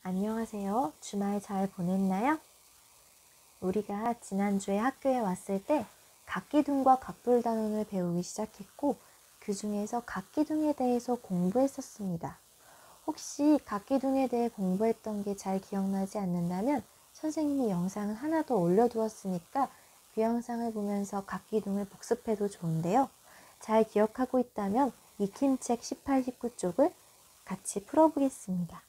안녕하세요. 주말 잘 보냈나요? 우리가 지난주에 학교에 왔을 때 각기둥과 각불단원을 배우기 시작했고 그 중에서 각기둥에 대해서 공부했었습니다. 혹시 각기둥에 대해 공부했던 게 잘 기억나지 않는다면 선생님이 영상을 하나 더 올려두었으니까 그 영상을 보면서 각기둥을 복습해도 좋은데요. 잘 기억하고 있다면 익힘책 18, 19쪽을 같이 풀어보겠습니다.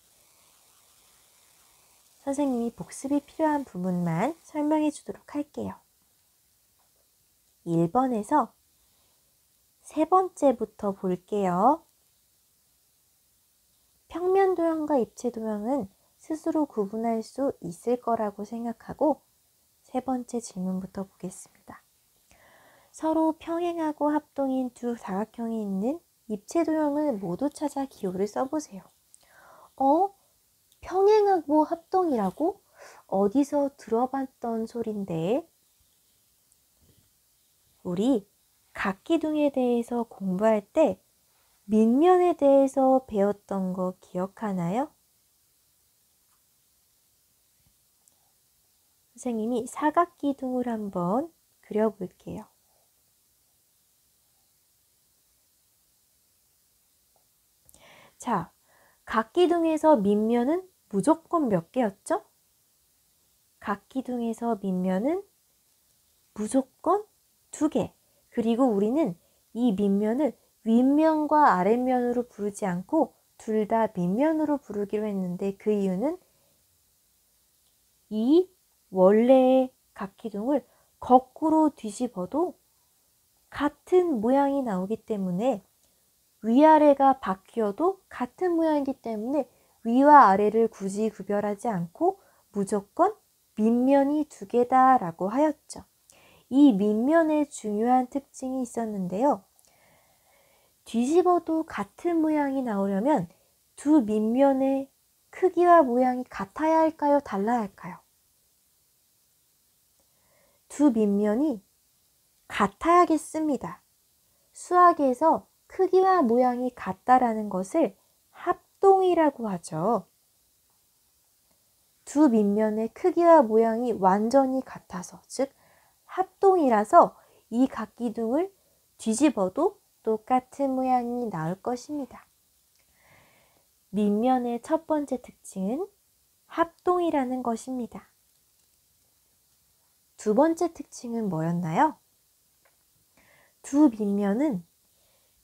선생님이 복습이 필요한 부분만 설명해 주도록 할게요. 1번에서 세 번째부터 볼게요. 평면 도형과 입체 도형은 스스로 구분할 수 있을 거라고 생각하고 세 번째 질문부터 보겠습니다. 서로 평행하고 합동인 두 사각형이 있는 입체 도형을 모두 찾아 기호를 써보세요. 평행하고 합동이라고? 어디서 들어봤던 소린데? 우리 각기둥에 대해서 공부할 때 밑면에 대해서 배웠던 거 기억하나요? 선생님이 사각기둥을 한번 그려볼게요. 자, 각기둥에서 밑면은 무조건 몇 개였죠? 각기둥에서 밑면은 무조건 2개. 그리고 우리는 이 밑면을 윗면과 아랫면으로 부르지 않고 둘 다 밑면으로 부르기로 했는데 그 이유는 이 원래의 각기둥을 거꾸로 뒤집어도 같은 모양이 나오기 때문에 위아래가 바뀌어도 같은 모양이기 때문에 위와 아래를 굳이 구별하지 않고 무조건 밑면이 2개다 라고 하였죠. 이 밑면에 중요한 특징이 있었는데요. 뒤집어도 같은 모양이 나오려면 두 밑면의 크기와 모양이 같아야 할까요? 달라야 할까요? 두 밑면이 같아야겠습니다. 수학에서 크기와 모양이 같다라는 것을 합동이라고 하죠. 두 밑면의 크기와 모양이 완전히 같아서, 즉 합동이라서 이 각기둥을 뒤집어도 똑같은 모양이 나올 것입니다. 밑면의 첫 번째 특징은 합동이라는 것입니다. 두 번째 특징은 뭐였나요? 두 밑면은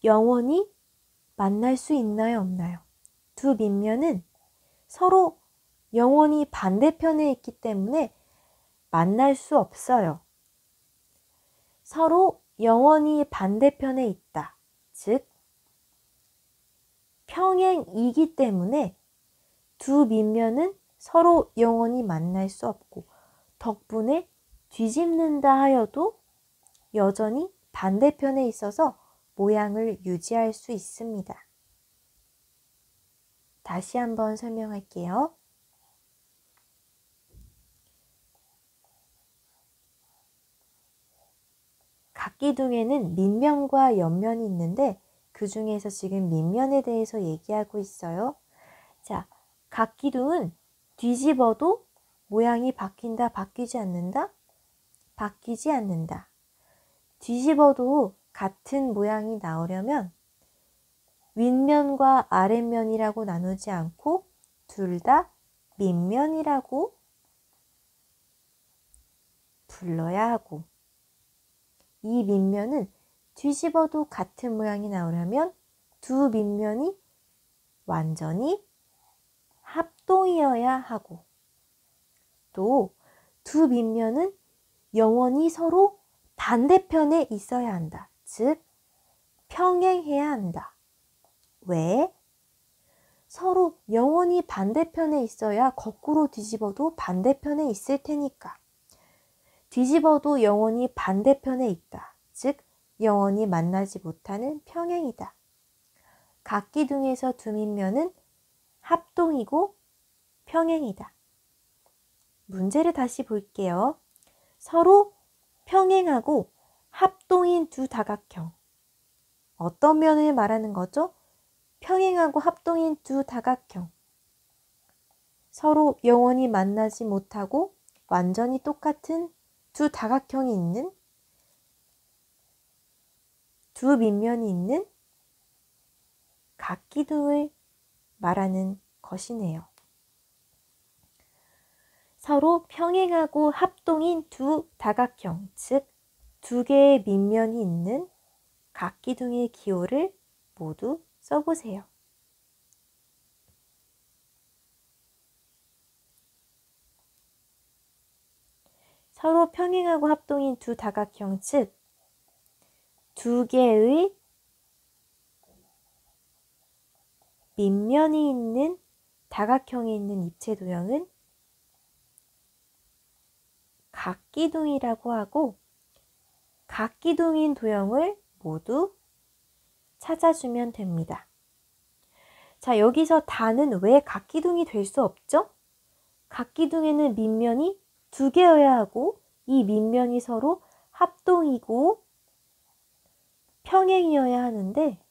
영원히 만날 수 있나요, 없나요? 두 밑면은 서로 영원히 반대편에 있기 때문에 만날 수 없어요. 서로 영원히 반대편에 있다. 즉, 평행이기 때문에 두 밑면은 서로 영원히 만날 수 없고 덕분에 뒤집는다 하여도 여전히 반대편에 있어서 모양을 유지할 수 있습니다. 다시 한번 설명할게요. 각기둥에는 밑면과 옆면이 있는데 그 중에서 지금 밑면에 대해서 얘기하고 있어요. 자, 각기둥은 뒤집어도 모양이 바뀐다, 바뀌지 않는다? 바뀌지 않는다. 뒤집어도 같은 모양이 나오려면 윗면과 아랫면이라고 나누지 않고 둘 다 밑면이라고 불러야 하고 이 밑면은 뒤집어도 같은 모양이 나오려면 두 밑면이 완전히 합동이어야 하고 또 두 밑면은 영원히 서로 반대편에 있어야 한다. 즉 평행해야 한다. 왜? 서로 영원히 반대편에 있어야 거꾸로 뒤집어도 반대편에 있을 테니까. 뒤집어도 영원히 반대편에 있다. 즉 영원히 만나지 못하는 평행이다. 각기둥에서 두 밑면은 합동이고 평행이다. 문제를 다시 볼게요. 서로 평행하고 합동인 두 다각형. 어떤 면을 말하는 거죠? 평행하고 합동인 두 다각형. 서로 영원히 만나지 못하고 완전히 똑같은 두 다각형이 있는, 두 밑면이 있는 각기둥을 말하는 것이네요. 서로 평행하고 합동인 두 다각형, 즉 두 개의 밑면이 있는 각기둥의 기호를 모두 써보세요. 서로 평행하고 합동인 두 다각형, 즉 두 개의 밑면이 있는 다각형에 있는 입체 도형은 각기둥이라고 하고, 각기둥인 도형을 모두 찾아주면 됩니다. 자, 여기서 다는 왜 각기둥이 될 수 없죠? 각기둥에는 밑면이 두 개여야 하고, 이 밑면이 서로 합동이고 평행이어야 하는데,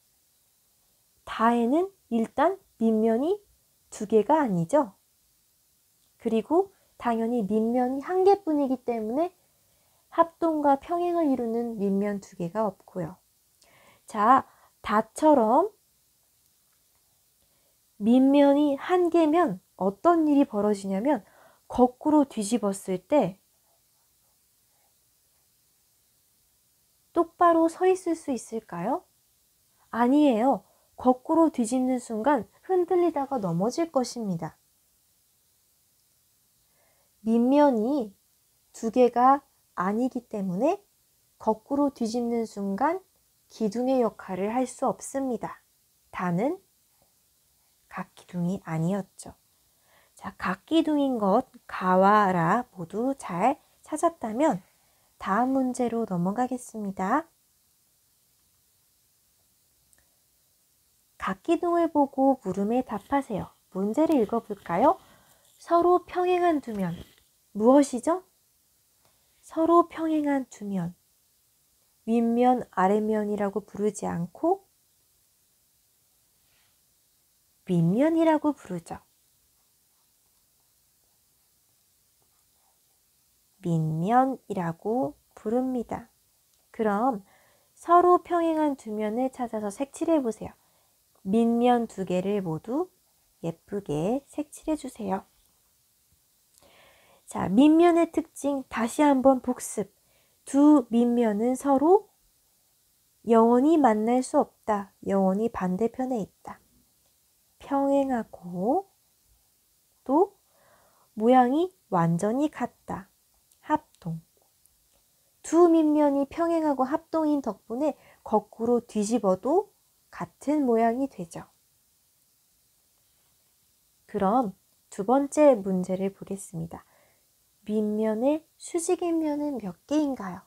다에는 일단 밑면이 두 개가 아니죠. 그리고 당연히 밑면이 한 개뿐이기 때문에 합동과 평행을 이루는 밑면 두 개가 없고요. 자, 다처럼 밑면이 한 개면 어떤 일이 벌어지냐면, 거꾸로 뒤집었을 때 똑바로 서 있을 수 있을까요? 아니에요. 거꾸로 뒤집는 순간 흔들리다가 넘어질 것입니다. 밑면이 두 개가 아니기 때문에 거꾸로 뒤집는 순간 기둥의 역할을 할 수 없습니다. 다는 각기둥이 아니었죠. 자, 각기둥인 것, 가와 라 모두 잘 찾았다면 다음 문제로 넘어가겠습니다. 각기둥을 보고 물음에 답하세요. 문제를 읽어볼까요? 서로 평행한 두 면. 무엇이죠? 서로 평행한 두 면. 윗면, 아랫면이라고 부르지 않고 밑면이라고 부르죠. 밑면이라고 부릅니다. 그럼 서로 평행한 두 면을 찾아서 색칠해 보세요. 밑면 두 개를 모두 예쁘게 색칠해 주세요. 자, 밑면의 특징 다시 한번 복습. 두 밑면은 서로 영원히 만날 수 없다. 영원히 반대편에 있다. 평행하고 또 모양이 완전히 같다. 합동. 두 밑면이 평행하고 합동인 덕분에 거꾸로 뒤집어도 같은 모양이 되죠. 그럼 두 번째 문제를 보겠습니다. 밑면의 수직인면은 몇 개인가요?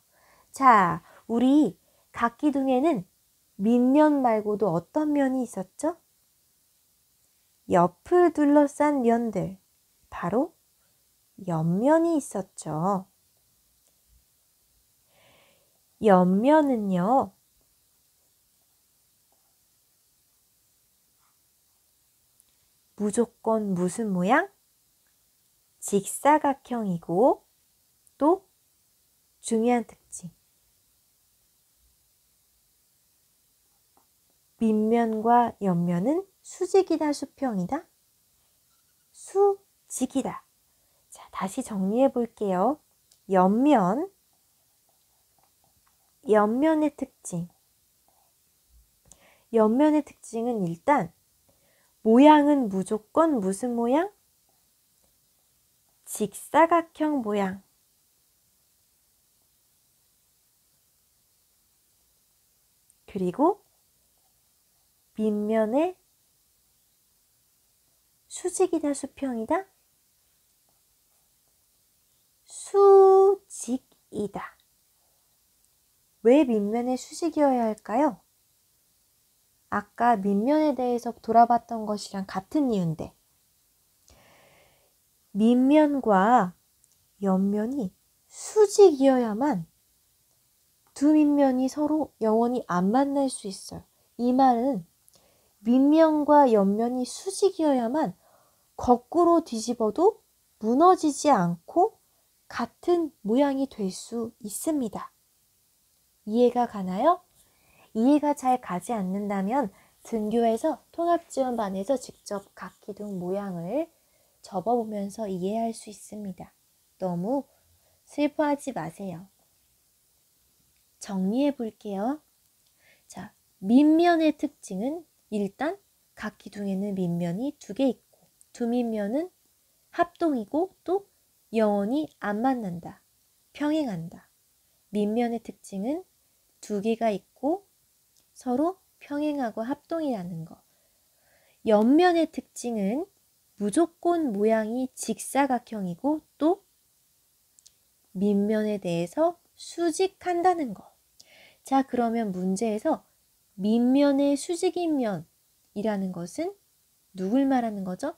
자, 우리 각기둥에는 밑면 말고도 어떤 면이 있었죠? 옆을 둘러싼 면들, 바로 옆면이 있었죠. 옆면은요, 무조건 무슨 모양? 직사각형이고, 또 중요한 특징. 밑면과 옆면은 수직이다, 수평이다? 수직이다. 자, 다시 정리해 볼게요. 옆면의 특징. 옆면의 특징은 일단 모양은 무조건 무슨 모양? 직사각형 모양. 그리고 밑면의 수직이다, 수평이다? 수직이다. 왜 밑면의 수직이어야 할까요? 아까 밑면에 대해서 돌아봤던 것이랑 같은 이유인데, 밑면과 옆면이 수직이어야만 두 밑면이 서로 영원히 안 만날 수 있어요. 이 말은 밑면과 옆면이 수직이어야만 거꾸로 뒤집어도 무너지지 않고 같은 모양이 될 수 있습니다. 이해가 가나요? 이해가 잘 가지 않는다면 등교에서 통합지원반에서 직접 각 기둥 모양을 접어보면서 이해할 수 있습니다. 너무 슬퍼하지 마세요. 정리해 볼게요. 자, 밑면의 특징은 일단 각 기둥에는 밑면이 2개 있고 두 밑면은 합동이고 또 영원히 안 만난다. 평행한다. 밑면의 특징은 2개가 있고 서로 평행하고 합동이라는 거. 옆면의 특징은 무조건 모양이 직사각형이고 또 밑면에 대해서 수직한다는 거. 자, 그러면 문제에서 밑면의 수직인 면이라는 것은 누굴 말하는 거죠?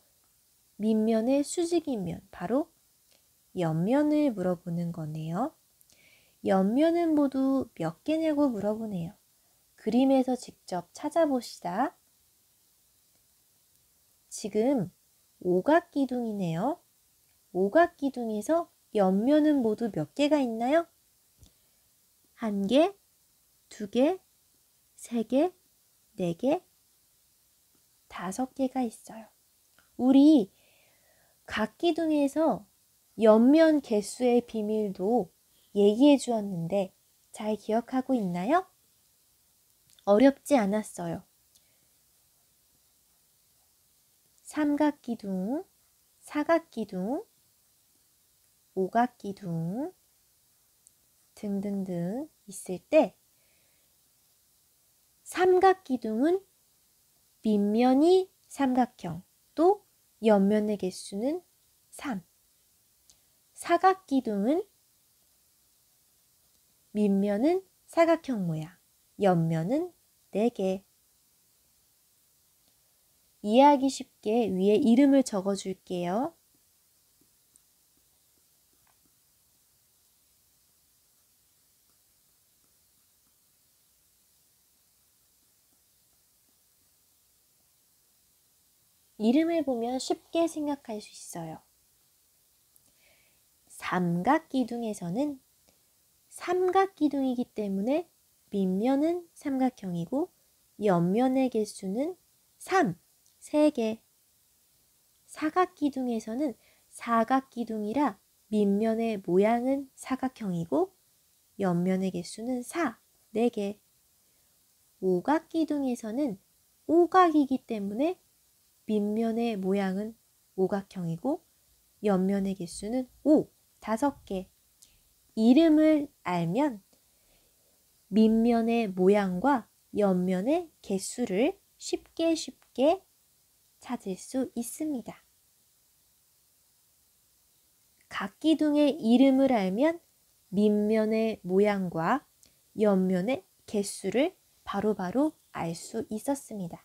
밑면의 수직인 면, 바로 옆면을 물어보는 거네요. 옆면은 모두 몇 개냐고 물어보네요. 그림에서 직접 찾아봅시다. 지금 오각기둥이네요. 오각기둥에서 옆면은 모두 몇 개가 있나요? 1개, 2개, 3개, 4개, 5개가 있어요. 우리 각 기둥에서 옆면 개수의 비밀도 얘기해 주었는데 잘 기억하고 있나요? 어렵지 않았어요. 삼각기둥, 사각기둥, 오각기둥 등등등 있을 때 삼각기둥은 밑면이 삼각형, 또 옆면의 개수는 3. 사각기둥은 밑면은 사각형 모양, 옆면은 4개. 이해하기 쉽게 위에 이름을 적어줄게요. 이름을 보면 쉽게 생각할 수 있어요. 삼각기둥에서는 삼각기둥이기 때문에 밑면은 삼각형이고 옆면의 개수는 3, 3개. 사각기둥에서는 사각기둥이라 밑면의 모양은 사각형이고 옆면의 개수는 4, 4개. 오각기둥에서는 오각이기 때문에 밑면의 모양은 오각형이고 옆면의 개수는 5, 5개. 이름을 알면 밑면의 모양과 옆면의 개수를 쉽게 찾을 수 있습니다. 각 기둥의 이름을 알면 밑면의 모양과 옆면의 개수를 바로바로 알 수 있었습니다.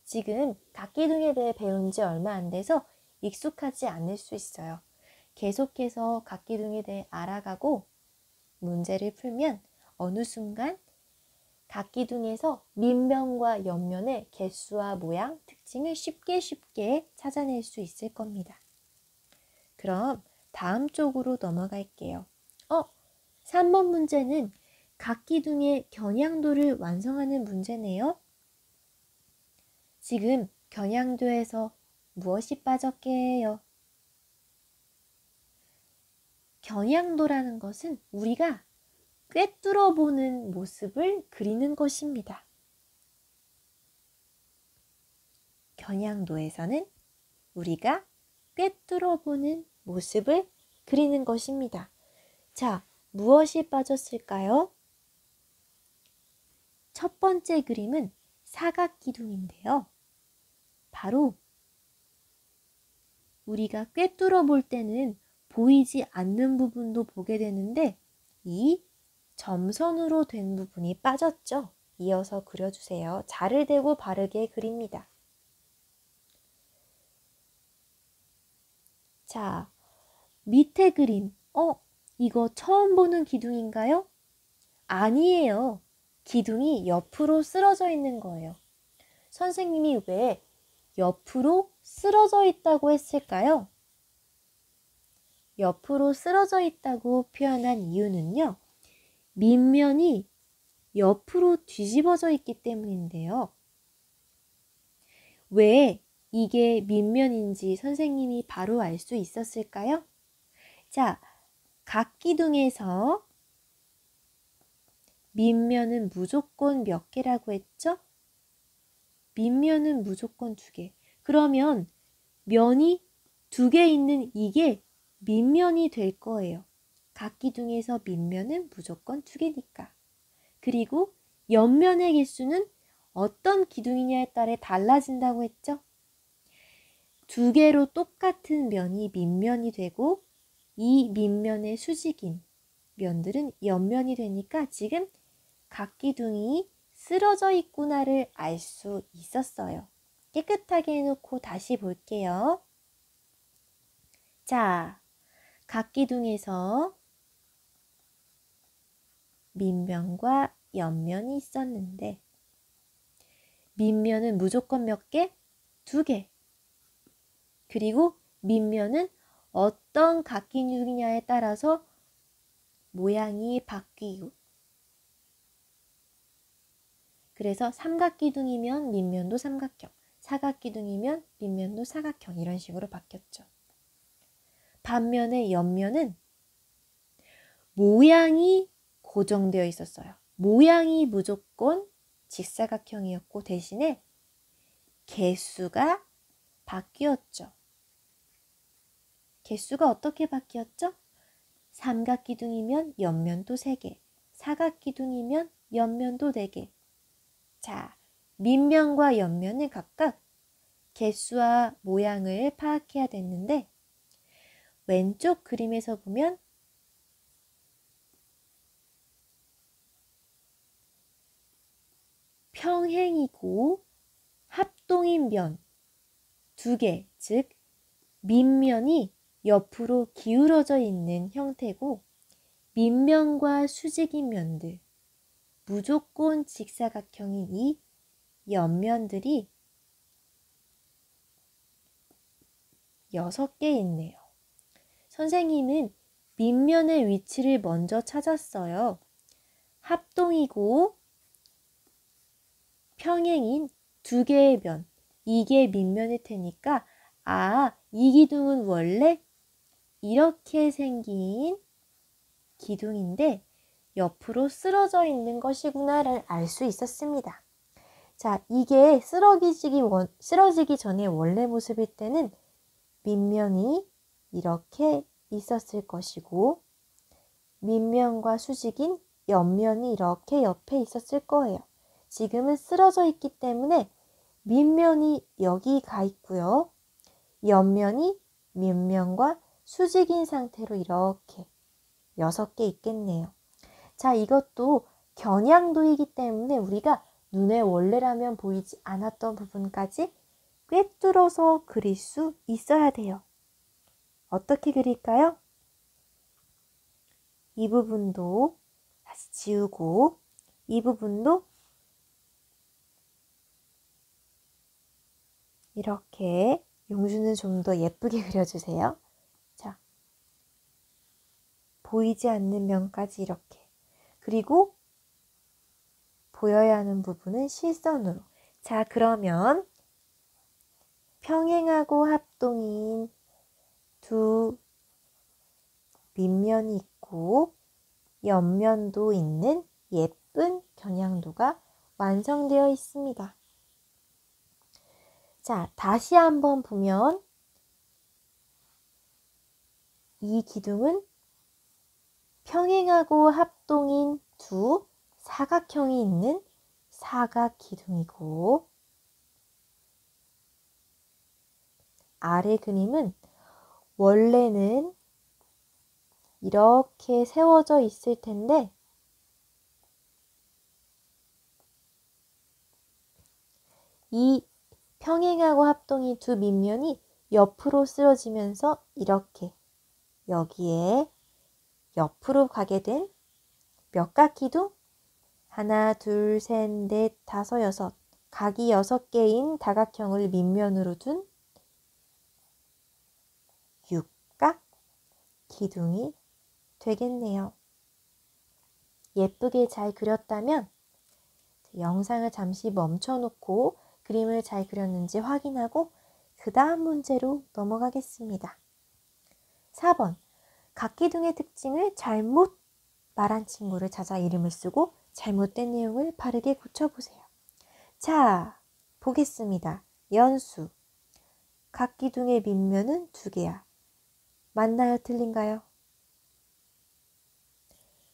지금 각 기둥에 대해 배운 지 얼마 안 돼서 익숙하지 않을 수 있어요. 계속해서 각 기둥에 대해 알아가고 문제를 풀면 어느 순간 각 기둥에서 밑면과 옆면의 개수와 모양, 특징을 쉽게 찾아낼 수 있을 겁니다. 그럼 다음 쪽으로 넘어갈게요. 3번 문제는 각 기둥의 겨냥도를 완성하는 문제네요. 지금 겨냥도에서 무엇이 빠졌게요? 겨냥도라는 것은 우리가 꿰뚫어 보는 모습을 그리는 것입니다. 겨냥도에서는 우리가 꿰뚫어 보는 모습을 그리는 것입니다. 자, 무엇이 빠졌을까요? 첫 번째 그림은 사각기둥인데요. 바로 우리가 꿰뚫어 볼 때는 보이지 않는 부분도 보게 되는데 이 점선으로 된 부분이 빠졌죠. 이어서 그려주세요. 자를 대고 바르게 그립니다. 자, 밑에 그림. 이거 처음 보는 기둥인가요? 아니에요. 기둥이 옆으로 쓰러져 있는 거예요. 선생님이 왜 옆으로 쓰러져 있다고 했을까요? 옆으로 쓰러져 있다고 표현한 이유는요. 밑면이 옆으로 뒤집어져 있기 때문인데요. 왜 이게 밑면인지 선생님이 바로 알 수 있었을까요? 자, 각기둥에서 밑면은 무조건 몇 개라고 했죠? 밑면은 무조건 2개. 그러면 면이 2개 있는 이게 밑면이 될 거예요. 각기둥에서 밑면은 무조건 2개니까. 그리고 옆면의 개수는 어떤 기둥이냐에 따라 달라진다고 했죠? 2개로 똑같은 면이 밑면이 되고 이 밑면의 수직인 면들은 옆면이 되니까 지금 각기둥이 쓰러져 있구나를 알 수 있었어요. 깨끗하게 해놓고 다시 볼게요. 자, 각기둥에서 밑면과 옆면이 있었는데 밑면은 무조건 몇 개? 2개. 그리고 밑면은 어떤 각기둥이냐에 따라서 모양이 바뀌고 그래서 삼각기둥이면 밑면도 삼각형, 사각기둥이면 밑면도 사각형 이런 식으로 바뀌었죠. 반면에 옆면은 모양이 고정되어 있었어요. 모양이 무조건 직사각형이었고 대신에 개수가 바뀌었죠. 개수가 어떻게 바뀌었죠? 삼각기둥이면 옆면도 3개, 사각기둥이면 옆면도 4개. 자, 밑면과 옆면은 각각 개수와 모양을 파악해야 됐는데 왼쪽 그림에서 보면 평행이고 합동인 면 2개, 즉 밑면이 옆으로 기울어져 있는 형태고 밑면과 수직인 면들, 무조건 직사각형인 이 옆면들이 6개 있네요. 선생님은 밑면의 위치를 먼저 찾았어요. 합동이고 평행인 2개의 면, 이게 밑면일 테니까 이 기둥은 원래 이렇게 생긴 기둥인데 옆으로 쓰러져 있는 것이구나를 알 수 있었습니다. 자, 이게 쓰러지기 전에 원래 모습일 때는 밑면이 이렇게 있었을 것이고 밑면과 수직인 옆면이 이렇게 옆에 있었을 거예요. 지금은 쓰러져 있기 때문에 밑면이 여기 가 있고요. 옆면이 밑면과 수직인 상태로 이렇게 6개 있겠네요. 자, 이것도 겨냥도이기 때문에 우리가 눈에 원래라면 보이지 않았던 부분까지 꿰뚫어서 그릴 수 있어야 돼요. 어떻게 그릴까요? 이 부분도 다시 지우고 이 부분도 이렇게 용주는 좀 더 예쁘게 그려주세요. 자, 보이지 않는 면까지 이렇게. 그리고 보여야 하는 부분은 실선으로. 자, 그러면 평행하고 합동인 2 밑면이 있고 옆면도 있는 예쁜 겨냥도가 완성되어 있습니다. 자, 다시 한번 보면 이 기둥은 평행하고 합동인 2 사각형이 있는 사각기둥이고 아래 그림은 원래는 이렇게 세워져 있을 텐데 이 평행하고 합동인 2 밑면이 옆으로 쓰러지면서 이렇게 여기에 옆으로 가게 된 몇 각기둥? 하나, 둘, 셋, 넷, 다섯, 여섯. 각이 6개인 다각형을 밑면으로 둔 육각 기둥이 되겠네요. 예쁘게 잘 그렸다면 영상을 잠시 멈춰놓고 그림을 잘 그렸는지 확인하고 그 다음 문제로 넘어가겠습니다. 4번. 각기둥의 특징을 잘못 말한 친구를 찾아 이름을 쓰고 잘못된 내용을 바르게 고쳐보세요. 자, 보겠습니다. 연수. 각기둥의 밑면은 2개야. 맞나요? 틀린가요?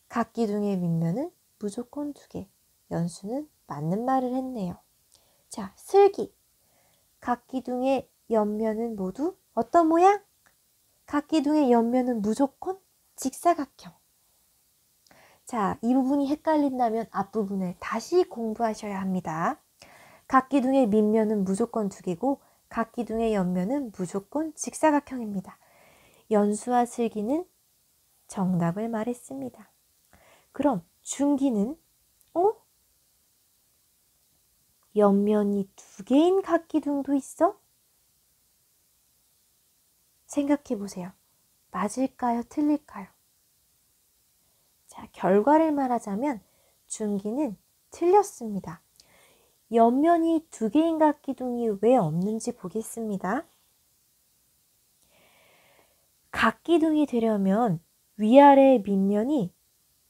각기둥의 밑면은 무조건 2개. 연수는 맞는 말을 했네요. 자, 슬기. 각기둥의 옆면은 모두 어떤 모양? 각기둥의 옆면은 무조건 직사각형. 자, 이 부분이 헷갈린다면 앞부분을 다시 공부하셔야 합니다. 각기둥의 밑면은 무조건 2개고 각기둥의 옆면은 무조건 직사각형입니다. 연수와 슬기는 정답을 말했습니다. 그럼 준기는 옆면이 2개인 각기둥도 있어? 생각해 보세요. 맞을까요? 틀릴까요? 자, 결과를 말하자면 준기는 틀렸습니다. 옆면이 2개인 각기둥이 왜 없는지 보겠습니다. 각기둥이 되려면 위아래 밑면이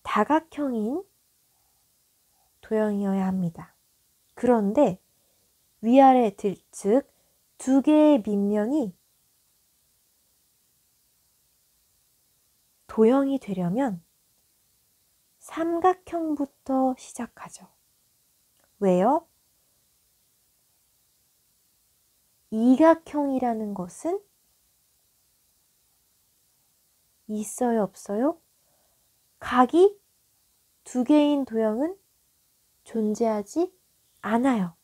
다각형인 도형이어야 합니다. 그런데 위아래 즉 2개의 밑면이 도형이 되려면 삼각형부터 시작하죠. 왜요? 이각형이라는 것은 있어요, 없어요? 각이 2개인 도형은 존재하지 않아요.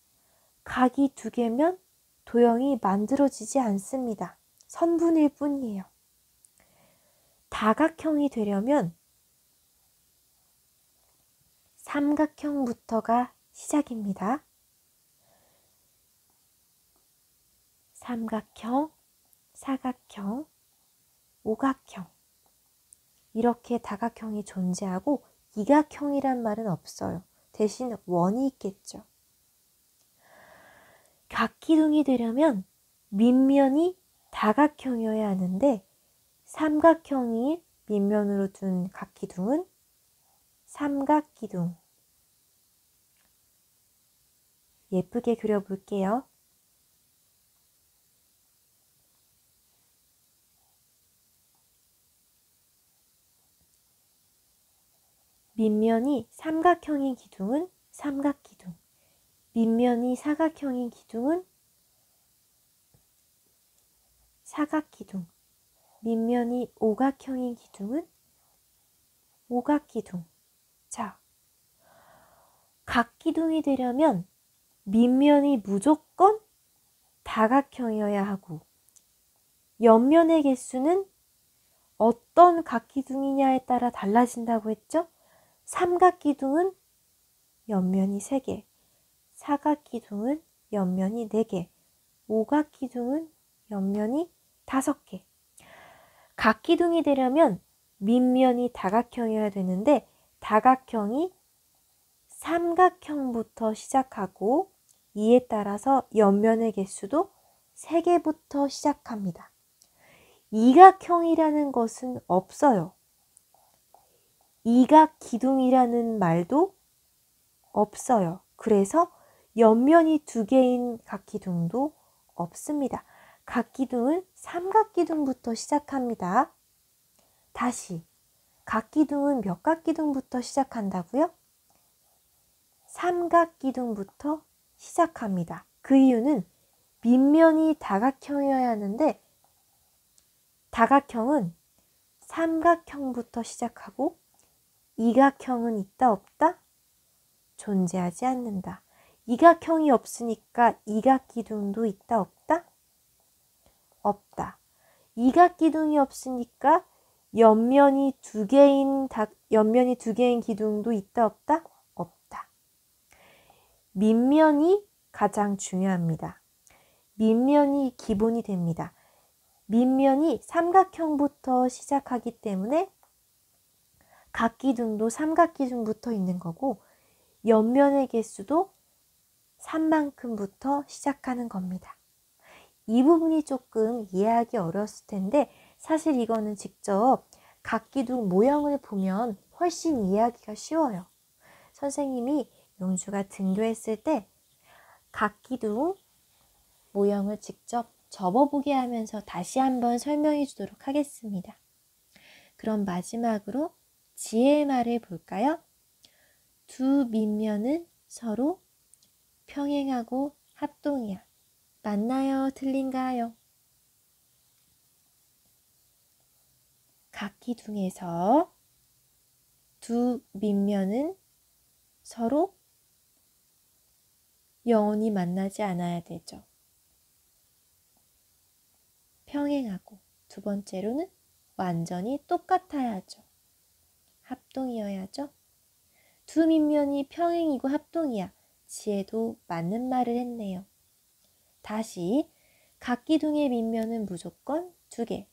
각이 2개면 도형이 만들어지지 않습니다. 선분일 뿐이에요. 다각형이 되려면 삼각형부터가 시작입니다. 삼각형, 사각형, 오각형. 이렇게 다각형이 존재하고 이각형이란 말은 없어요. 대신 원이 있겠죠. 각기둥이 되려면 밑면이 다각형이어야 하는데 삼각형이 밑면으로 둔 각기둥은 삼각기둥. 예쁘게 그려볼게요. 밑면이 삼각형인 기둥은 삼각기둥. 밑면이 사각형인 기둥은 사각기둥. 밑면이 오각형인 기둥은 오각기둥. 자, 각기둥이 되려면 밑면이 무조건 다각형이어야 하고 옆면의 개수는 어떤 각기둥이냐에 따라 달라진다고 했죠? 삼각기둥은 옆면이 3개, 사각기둥은 옆면이 4개, 오각기둥은 옆면이 5개. 각기둥이 되려면 밑면이 다각형이어야 되는데 다각형이 삼각형부터 시작하고 이에 따라서 옆면의 개수도 3개부터 시작합니다. 이각형이라는 것은 없어요. 이각기둥이라는 말도 없어요. 그래서 옆면이 2개인 각기둥도 없습니다. 각기둥은 삼각기둥부터 시작합니다. 다시 각기둥은 몇 각기둥부터 시작한다고요? 삼각기둥부터 시작합니다. 그 이유는 밑면이 다각형이어야 하는데 다각형은 삼각형부터 시작하고 이각형은 있다 없다? 존재하지 않는다. 이각형이 없으니까 이각기둥도 있다 없다? 없다. 이각기둥이 없으니까 옆면이 2개인 기둥도 있다 없다? 없다. 밑면이 가장 중요합니다. 밑면이 기본이 됩니다. 밑면이 삼각형부터 시작하기 때문에 각기둥도 삼각기둥부터 있는 거고 옆면의 개수도 3만큼부터 시작하는 겁니다. 이 부분이 조금 이해하기 어려웠을 텐데 사실 이거는 직접 각기둥 모형을 보면 훨씬 이해하기가 쉬워요. 선생님이 용주가 등교했을 때 각기둥 모형을 직접 접어보게 하면서 다시 한번 설명해 주도록 하겠습니다. 그럼 마지막으로 지혜의 말을 볼까요? 두 밑면은 서로 평행하고 합동이야. 맞나요? 틀린가요? 각기둥에서 두 밑면은 서로 영원히 만나지 않아야 되죠. 평행하고 두 번째로는 완전히 똑같아야죠. 합동이어야죠. 두 밑면이 평행이고 합동이야. 지혜도 맞는 말을 했네요. 다시 각기둥의 밑면은 무조건 2개.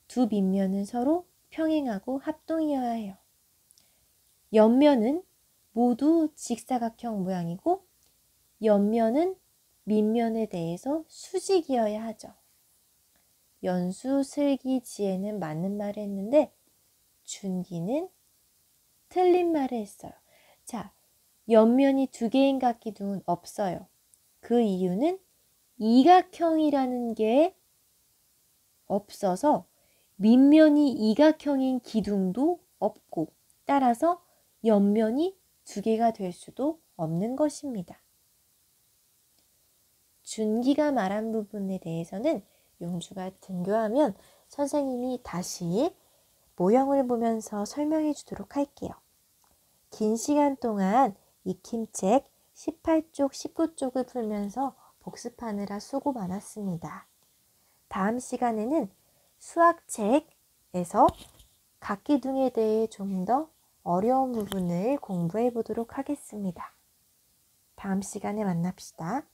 두 밑면은 서로 평행하고 합동이어야 해요. 옆면은 모두 직사각형 모양이고 옆면은 밑면에 대해서 수직이어야 하죠. 연수, 슬기, 지혜는 맞는 말을 했는데 준기는 틀린 말을 했어요. 자, 옆면이 2개인 각기둥은 없어요. 그 이유는 이각형이라는 게 없어서 밑면이 이각형인 기둥도 없고 따라서 옆면이 2개가 될 수도 없는 것입니다. 준기가 말한 부분에 대해서는 용주가 등교하면 선생님이 다시 모형을 보면서 설명해 주도록 할게요. 긴 시간 동안 익힘책 18쪽, 19쪽을 풀면서 복습하느라 수고 많았습니다. 다음 시간에는 수학책에서 각기둥에 대해 좀 더 어려운 부분을 공부해 보도록 하겠습니다. 다음 시간에 만납시다.